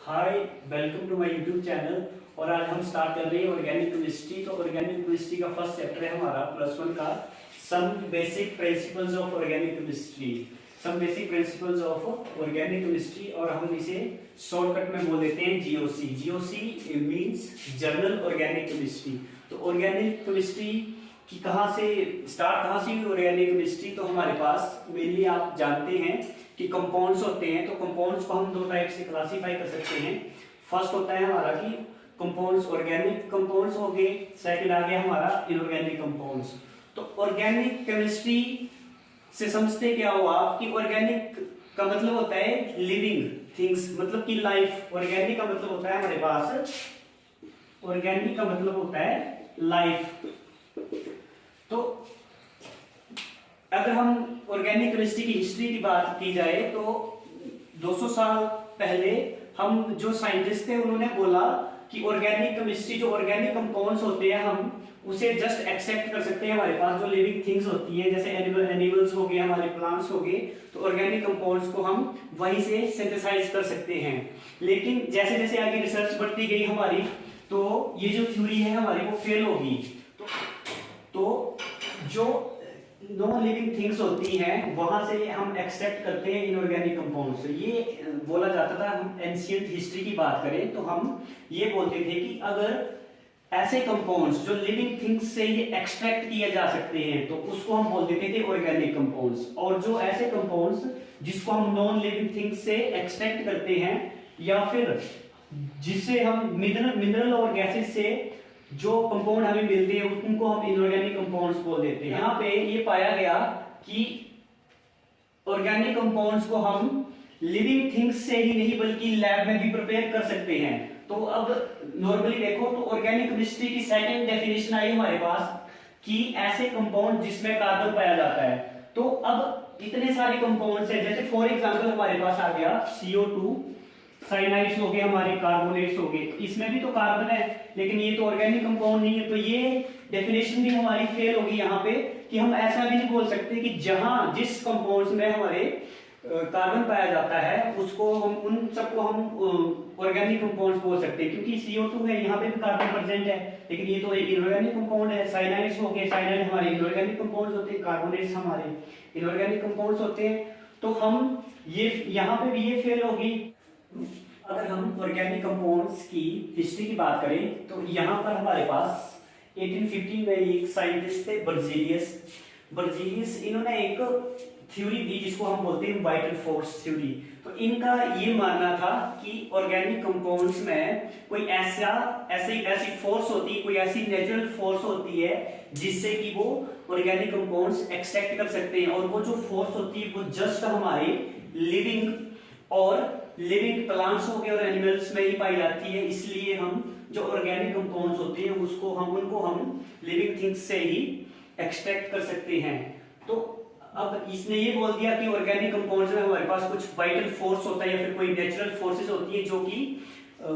Hi, welcome to my YouTube channel. और आज हम स्टार्ट कर रहे हैं ऑर्गेनिक केमिस्ट्री। तो ऑर्गेनिक केमिस्ट्री का फर्स्ट चैप्टर है हमारा +1 का some basic principles of organic chemistry. Some basic principles of organic chemistry, और हम इसे शॉर्टकट में बोल देते हैं GOC. GOC means general organic chemistry. तो ऑर्गेनिक केमिस्ट्री की कहाँ से हुई ऑर्गेनिक केमिस्ट्री? तो हमारे पास मेनली आप जानते हैं कि कंपाउंड्स होते हैं। तो कंपाउंड्स को हम दो टाइप से क्लासिफाई कर सकते हैं। फर्स्ट होता है हमारा कि कंपाउंड्स ऑर्गेनिक कंपाउंड्स हो गए, सेकंड आ गया हमारा इनऑर्गेनिक कंपाउंड्स। तो ऑर्गेनिक केमिस्ट्री से समझते क्या हो आप कि ऑर्गेनिक का मतलब होता है लिविंग थिंग्स, मतलब कि लाइफ। ऑर्गेनिक का मतलब होता है हमारे पास, ऑर्गेनिक का मतलब होता है लाइफ। तो अगर हम ऑर्गेनिक केमिस्ट्री की हिस्ट्री की बात की जाए तो 200 साल पहले हम जो साइंटिस्ट थे उन्होंने बोला कि ऑर्गेनिक केमिस्ट्री, जो ऑर्गेनिक कंपाउंड्स होते हैं, हम उसे जस्ट एक्सेप्ट कर सकते हैं। हमारे पास जो लिविंग थिंग्स होती है, जैसे एनिमल्स हो गए, हमारे प्लांट्स हो गए, तो ऑर्गेनिक कंपाउंड्स को हम वहीं से सिंथेसाइज कर सकते हैं। लेकिन जैसे जैसे आगे रिसर्च बढ़ती गई हमारी, तो ये जो थ्योरी है हमारी वो फेल होगी। तो जो नॉन लिविंग थिंग्स होती हैं वहां से हम एक्सट्रैक्ट करते हैं इनऑर्गेनिक कंपाउंड्स। ये बोला जाता था, हम एंशिएंट हिस्ट्री की बात करें तो हम ये बोलते थे कि अगर ऐसे कंपाउंड्स जो लिविंग थिंग्स से ये एक्सट्रैक्ट किए जा सकते हैं तो उसको हम बोल देते थे ऑर्गेनिक कंपाउंड्स। और जो ऐसे कंपाउंड्स जिसको हम नॉन लिविंग थिंग्स से एक्सट्रैक्ट करते हैं या फिर जिससे हम मिनरल और गैसेस से जो कंपाउंड हमें मिलते हैं उनको हम इनऑर्गेनिक कंपाउंड्स बोल देते हैं। यहाँ पे ये पाया गया कि ऑर्गेनिक कंपाउंड्स को हम लिविंग थिंग्स से ही नहीं बल्कि लैब में भी प्रिपेयर कर सकते हैं। तो अब नॉर्मली देखो तो ऑर्गेनिक केमिस्ट्री की सेकंड डेफिनेशन आई हमारे पास कि ऐसे कंपाउंड जिसमें कार्बन पाया जाता है। तो अब इतने सारे कंपाउंड्स हैं, जैसे फॉर एग्जांपल हमारे पास आ गया CO2, साइनाइड्स हो गए, हमारे कार्बोनेट्स हो गए, इसमें भी तो कार्बन है, लेकिन ये तो ऑर्गेनिक कंपाउंड नहीं है। तो ये डेफिनेशन भी हमारी फेल होगी यहाँ पे कि हम ऐसा भी नहीं बोल सकते कि जहां जिस कंपाउंड्स में हमारे कार्बन पाया जाता है उसको हम उन सबको हम ऑर्गेनिक कंपाउंड्स बोल सकते हैं, क्योंकि CO2 है, यहाँ पे भी कार्बन प्रेजेंट है, लेकिन ये तो एक इनऑर्गेनिक कंपाउंड है। साइनाइड्स हो गए, साइनाइड हमारे इनऑर्गेनिक कंपाउंड्स होते हैं, कार्बोनेट्स हमारे इनऑर्गेनिक कंपाउंड्स होते हैं। तो हम ये यहाँ पे भी ये फेल होगी। अगर हम ऑर्गेनिक कंपाउंड्स की हिस्ट्री की बात करें तो यहाँ पर हमारे पास 1815 में एक साइंटिस्ट थे बर्जीलियस। इन्होंने एक थ्योरी दी जिसको हम बोलते हैं वाइटल फोर्स थ्योरी। तो इनका ये मानना था कि ऑर्गेनिक कंपाउंड्स में कोई ऐसी फोर्स होती है, कोई ऐसी नेचुरल फोर्स होती है जिससे कि वो ऑर्गेनिक कंपाउंड्स एक्सट्रैक्ट कर सकते हैं। और वो जो फोर्स होती है वो जस्ट हमारे लिविंग प्लांट्स हो गए और एनिमल्स में ही पाई जाती है। इसलिए हम जो ऑर्गेनिक कंपाउंड्स होते हैं उनको हम लिविंग थिंग्स से ही एक्सट्रैक्ट कर सकते हैं। तो अब इसने ये बोल दिया कि ऑर्गेनिक कंपाउंड्स में हमारे पास कुछ वाइटल फोर्स होता है या फिर कोई नेचुरल फोर्सेस होती है जो कि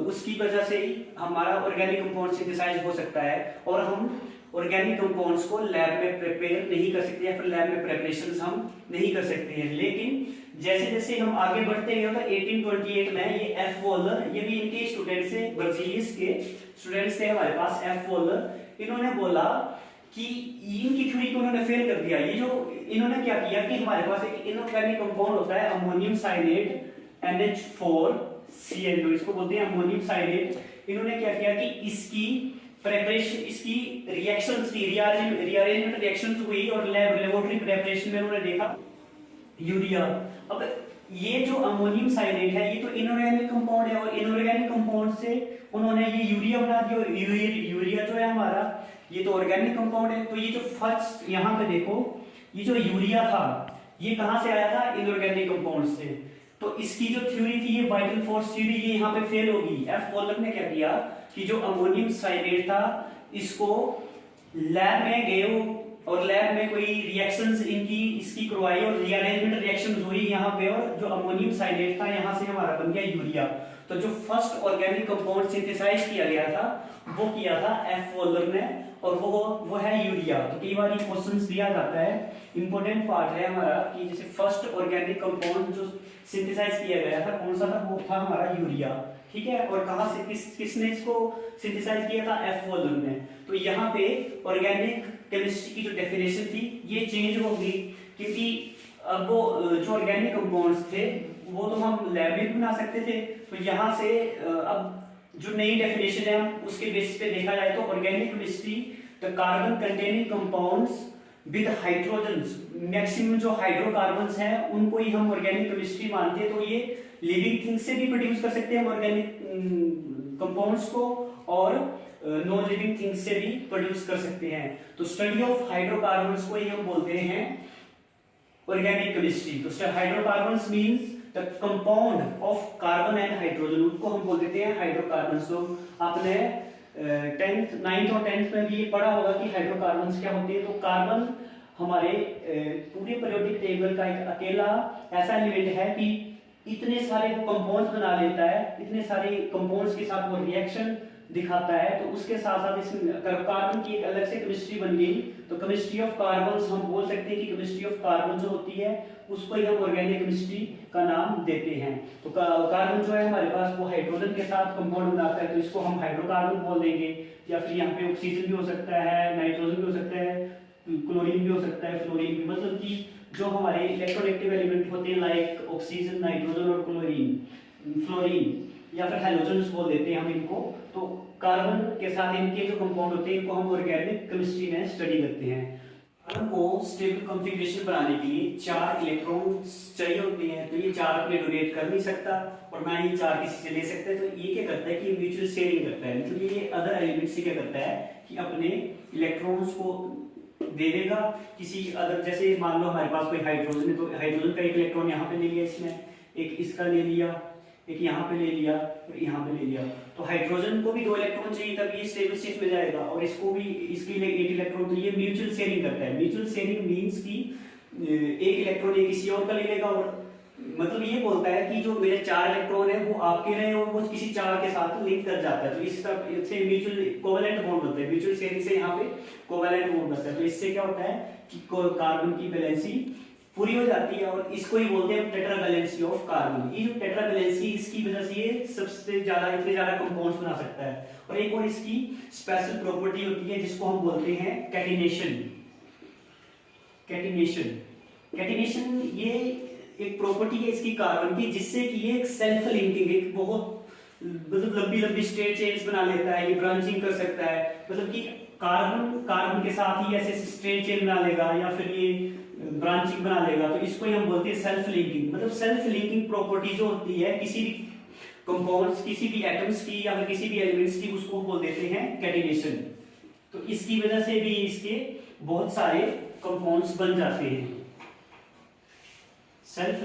उसकी वजह से ही हमारा ऑर्गेनिक कंपाउंड सिंथेसाइज हो सकता है। और हम ऑर्गेनिक कंपाउंड्स को लैब में प्रिपेयर नहीं कर सकते या फिर लैब में प्रिपरेशंस हम नहीं कर सकते हैं। लेकिन जैसे जैसे हम आगे बढ़ते गए तो 1828 में ये एफ वॉलर, ये भी इनके स्टूडेंट्स थे, बर्जीलियस के स्टूडेंट्स थे हमारे पास, एफ वॉलर। इन्होंने बोला कि इनकी थ्योरी को उन्होंने फेल कर दिया। ये जो इन्होंने क्या किया कि हमारे पास एक इनऑर्गेनिक कंपाउंड होता है अमोनियम साइनेट NH4Cl, इसको बोलते हैं अमोनियम साइनेट। इन्होंने क्या किया कि इसकी प्रिपरेशन, इसकी रिएक्शंस की रीअरेंजमेंट रिएक्शंस हुई और लेबोरेटरी प्रिपरेशन में उन्होंने देखा यूरिया। अब ये जो अमोनियम साइनेट है ये तो इनऑर्गेनिक कंपाउंड है, और इनऑर्गेनिक कंपाउंड से उन्होंने ये यूरिया बना दिया। और यूरिया जो है हमारा ये तो ऑर्गेनिक कंपाउंड है। तो ये जो फर्स्ट यहाँ पे देखो, ये जो यूरिया था ये कहां से आया था? इनऑर्गेनिक कंपाउंड से। तो इसकी जो थ्योरी थी ये वाइटल फोर्स थ्योरी, ये यहाँ पे फेल होगी। एफ वॉलर ने क्या किया कि जो अमोनियम साइनेट था इसको लैब में गए, और लैब में कोई रिएक्शंस इनकी इसकी करवाई और रीअरेंजमेंट रिएक्शंस हुई यहाँ पे, और जो अमोनियम साइनेट था यहाँ से हमारा बन गया यूरिया। तो जो फर्स्ट ऑर्गेनिक कंपाउंड सिंथेसाइज किया गया था वो किया था एफ वॉलर ने, और वो है यूरिया। तो कई बार ये क्वेश्चंस दिया जाता है, इंपॉर्टेंट पार्ट है हमारा कि जैसे फर्स्ट ऑर्गेनिक कंपाउंड जो सिंथेसाइज किया गया था कौन सा था, वो था हमारा यूरिया, ठीक है। और कहाँ से किसने इसको सिंथेसाइज किया था, एफ वॉलर ने। तो यहाँ पे ऑर्गेनिक केमिस्ट्री की जो डेफिनेशन थी ये चेंज हो गई, क्योंकि अब वो जो ऑर्गेनिक कंपाउंड्स थे वो तो हम लैब में बना सकते थे। तो यहाँ से अब जो नई डेफिनेशन है हम उसके बेसिस पे देखा जाए तो organic chemistry the carbon containing compounds with hydrogens, maximum जो हाइड्रोकार्बन्स हैं उनको ही हम ऑर्गेनिक केमिस्ट्री मानते हैं। तो ये लिविंग थिंग्स से भी प्रोड्यूस कर सकते हैं ऑर्गेनिक कंपाउंड्स को, और नॉन लिविंग थिंग्स से भी प्रोड्यूस कर सकते हैं। तो स्टडी ऑफ हाइड्रोकार्बन्स को ही हम बोलते हैं ऑर्गेनिक केमिस्ट्री। तो hydrocarbons means the compound of carbon and hydrogen, उनको हम बोल देते हैं हाइड्रोकार्बन्स। तो आपने 10th 9th और 10th में भी ये पढ़ा होगा कि हाइड्रोकार्बन्स क्या होते हैं। तो कार्बन हमारे पूरे पीरियोडिक टेबल का एक अकेला ऐसा एलिमेंट है कि इतने सारे कंपाउंड्स बना लेता है, इतने सारे कंपाउंड्स के साथ वो रिएक्शन दिखाता है। तो उसके साथ साथ इसमें कार्बन की एक अलग से केमिस्ट्री बन गई। तो केमिस्ट्री ऑफ कार्बन्स हम बोल सकते हैं कि केमिस्ट्री ऑफ कार्बन जो होती है उसको ही हम ऑर्गेनिक केमिस्ट्री का नाम देते हैं। तो कार्बन जो है हमारे पास वो हाइड्रोजन के साथ कंपाउंड बनाता है, तो इसको हम हाइड्रोकार्बन बोल देंगे। या फिर यहाँ पे ऑक्सीजन भी हो सकता है, नाइट्रोजन भी हो सकता है, क्लोरीन भी हो सकता है, फ्लोरीन भी। मतलब कि जो हमारे इलेक्ट्रोनेगेटिव एलिमेंट होते हैं लाइक ऑक्सीजन, नाइट्रोजन और क्लोरीन, फ्लोरीन या फिर हैलोजन्स बोल देते हैं हम इनको। तो कार्बन के साथ इनके जो कंपाउंड होते हैं इनको हम ऑर्गेनिक केमिस्ट्री में स्टडी करते हैं। कार्बन को स्टेबल कॉन्फ़िगरेशन बनाने के लिए 4 इलेक्ट्रॉन्स चाहिए होते हैं। तो ये 4 अपने डोनेट कर नहीं सकता और ना ही 4 किसी से ले सकता है। तो ये क्या करता है कि म्यूचुअल शेयरिंग करता है। मतलब ये अदर एलिमेंट से क्या करता है कि अपने इलेक्ट्रॉन्स को दे देगा किसी अदर, जैसे मान लो हमारे पास कोई हाइड्रोजन है तो हाइड्रोजन का एक इलेक्ट्रॉन यहाँ पे ले लिया इसने, एक इसका ले लिया, एक यहाँ पे ले लिया और यहाँ पे ले लिया। तो हाइड्रोजन को भी 2 इलेक्ट्रॉन चाहिए तब ये स्टेबल स्टेट में जाएगा, और इसको भी इसके लिए 8 इलेक्ट्रॉन। तो ये म्यूचुअल शेयरिंग करता है। म्यूचुअल शेयरिंग मींस कि एक इलेक्ट्रॉन ये किसी और का ले लेगा, और मतलब ये बोलता है कि जो मेरे 4 इलेक्ट्रॉन है वो आपके रहे और वो किसी 4 के साथ लिंक कर जाता है। तो इस तरह से म्यूचुअल कोवेलेंट बॉन्ड होता है। म्यूचुअल शेयरिंग से यहाँ पे कोवेलेंट बॉन्ड होता है। तो इससे क्या होता है कि कार्बन की वैलेंसी पूरी हो जाती है, और इसको ही बोलते हैं टेट्रा वैलेंसी ऑफ कार्बन। ये जो टेट्रा वैलेंसी इसकी वजह से ये सबसे ज्यादा इतने ज्यादा कंपाउंड्स बना सकता है। और एक और इसकी स्पेशल प्रॉपर्टी होती है जिसको हम बोलते हैं कैटिनेशन। कैटिनेशन कैटिनेशन ये एक प्रॉपर्टी है इसकी कार्बन की, जिससे कि ये एक सेल्फ लिंकिंग, एक बहुत मतलब लंबी लंबी स्टेट चेन्स बना लेता है, ये ब्रांचिंग कर सकता है। मतलब कि कार्बन के साथ ही ऐसे स्ट्रेट चेन बना लेगा या फिर ये ब्रांचिंग बना लेगा। तो इसको ही हम बोलते हैं सेल्फ लिंकिंग। मतलब सेल्फ लिंकिंग प्रॉपर्टी जो होती है किसी भी कंपाउंड्स, किसी भी एटम्स की या फिर किसी भी एलिमेंट्स की, उसको बोल देते हैं कैटिनेशन। तो इसकी वजह से भी इसके बहुत सारे कंपाउंड्स बन जाते हैं। सेल्फ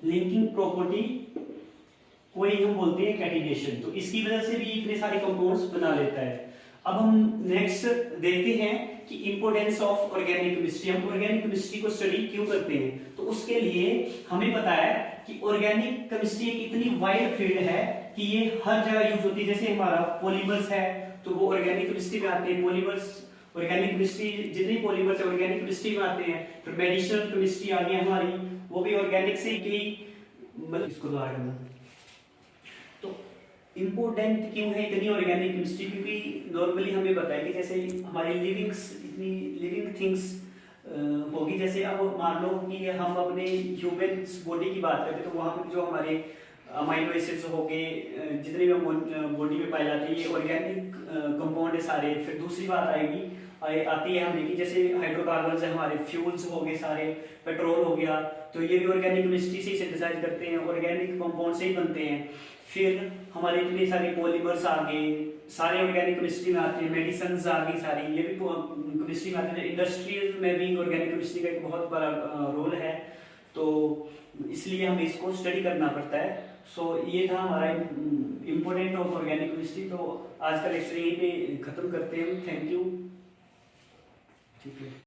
लिंकिंग प्रॉपर्टी को ही हम बोलते हैं कैटिनेशन। तो इसकी वजह से भी इतने सारे कंपाउंड्स बना लेता है। अब हम नेक्स्ट देखते हैं कि इंपोर्टेंस ऑफ ऑर्गेनिक केमिस्ट्री। हम ऑर्गेनिक केमिस्ट्री को स्टडी क्यों करते हैं। तो उसके लिए हमें पता है कि ऑर्गेनिक केमिस्ट्री एक इतनी वाइड फील्ड है कि ये हर जगह यूज होती है। जैसे हमारा पॉलीमर्स है तो वो ऑर्गेनिक केमिस्ट्री में आते हैं। पॉलीमर्स ऑर्गेनिक केमिस्ट्री, जितने पॉलीमर्स है ऑर्गेनिक केमिस्ट्री में आते हैं। फिर मेडिसिनल केमिस्ट्री आ गई हमारी, वो भी ऑर्गेनिक से ही, मतलब इसको दोबारा करना। तो इम्पोर्टेंट क्यों है इतनी ऑर्गेनिक केमिस्ट्री, क्योंकि नॉर्मली हमें पता है कि जैसे हमारी लिविंग थिंग्स होगी। जैसे अब मान लो कि हम अपने ह्यूमन बॉडी की बात करते हैं तो वहाँ पे जो हमारे अमाइनो एसिड्स हो गए, जितने भी बॉडी में पाए जाते हैं, ये ऑर्गेनिक कंपाउंड है सारे। फिर दूसरी बात आती है हमें कि जैसे हाइड्रोकार्बन्स है हमारे, फ्यूल्स हो गए सारे, पेट्रोल हो गया, तो ये भी ऑर्गेनिक केमिस्ट्री से ही सिंथेसाइज करते हैं, ऑर्गेनिक कंपाउंड से ही बनते हैं। फिर हमारे इतने सारे पॉलीमर्स आ गए, सारे ऑर्गेनिक केमिस्ट्री में आते हैं। मेडिसिन्स आ गई सारी, ये भी केमिस्ट्री में आते हैं। इंडस्ट्रीज में भी ऑर्गेनिक केमिस्ट्री का एक बहुत बड़ा रोल है। तो इसलिए हमें इसको स्टडी करना पड़ता है। सो ये था हमारा इम्पोर्टेंट ऑफ ऑर्गेनिक केमिस्ट्री। तो आज का लेक्चर यहीं पे ख़त्म करते हैं। Thank you. ठीक है।